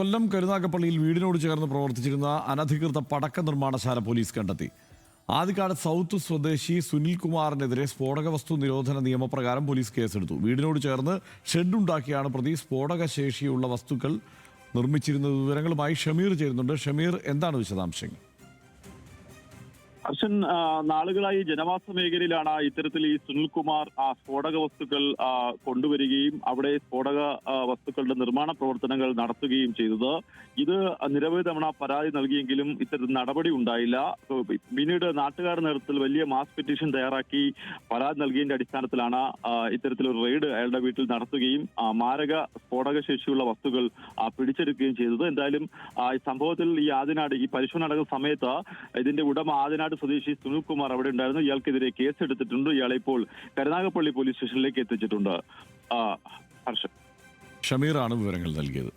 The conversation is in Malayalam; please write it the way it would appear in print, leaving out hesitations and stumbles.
കൊല്ലം കരുനാഗപ്പള്ളിയിൽ വീടിനോട് ചേർന്ന് പ്രവർത്തിച്ചിരുന്ന അനധികൃത പടക്ക നിർമ്മാണശാല പോലീസ് കണ്ടെത്തി. ആദിക്കാട് സൗത്ത് സ്വദേശി സുനിൽകുമാറിനെതിരെ സ്ഫോടക വസ്തു നിരോധന നിയമപ്രകാരം പോലീസ് കേസെടുത്തു. വീടിനോട് ചേർന്ന് ഷെഡുണ്ടാക്കിയാണ് പ്രതി സ്ഫോടക ശേഷിയുള്ള വസ്തുക്കൾ നിർമ്മിച്ചിരുന്നത്. വിവരങ്ങളുമായി ഷമീർ ചേരുന്നുണ്ട്. ഷമീർ, എന്താണ് വിശദാംശങ്ങൾ? ഹർഷൻ, നാളുകളായി ജനവാസ മേഖലയിലാണ് ഇത്തരത്തിൽ ഈ സുനിൽകുമാർ സ്ഫോടക വസ്തുക്കൾ കൊണ്ടുവരികയും അവിടെ സ്ഫോടക വസ്തുക്കളുടെ നിർമ്മാണ പ്രവർത്തനങ്ങൾ നടത്തുകയും ചെയ്തത്. ഇത് നിരവധി തവണ പരാതി നൽകിയെങ്കിലും ഇത്തരത്തിൽ നടപടി ഉണ്ടായില്ല. പിന്നീട് നാട്ടുകാരുടെ നേതൃത്വത്തിൽ വലിയ മാസ് പെറ്റീഷൻ തയ്യാറാക്കി പരാതി നൽകിയതിന്റെ അടിസ്ഥാനത്തിലാണ് ഇത്തരത്തിലൊരു റെയ്ഡ് അയാളുടെ വീട്ടിൽ നടത്തുകയും മാരക സ്ഫോടക ശേഷിയുള്ള വസ്തുക്കൾ പിടിച്ചെടുക്കുകയും ചെയ്തത്. എന്തായാലും ഈ സംഭവത്തിൽ ഈ ആദിനാട് ഈ പരിശോധന നടക്കുന്ന സമയത്ത് ഇതിന്റെ ഉടമ ആദിനാട് സ്വദേശി സുനിൽകുമാർ അവിടെ ഉണ്ടായിരുന്നു. ഇയാൾക്കെതിരെ കേസെടുത്തിട്ടുണ്ട്. ഇയാളെ ഇപ്പോൾ കരുനാഗപ്പള്ളി പോലീസ് സ്റ്റേഷനിലേക്ക് എത്തിച്ചിട്ടുണ്ട്. ഹർഷൻ, ഷമീറാണ് വിവരങ്ങൾ നൽകിയത്.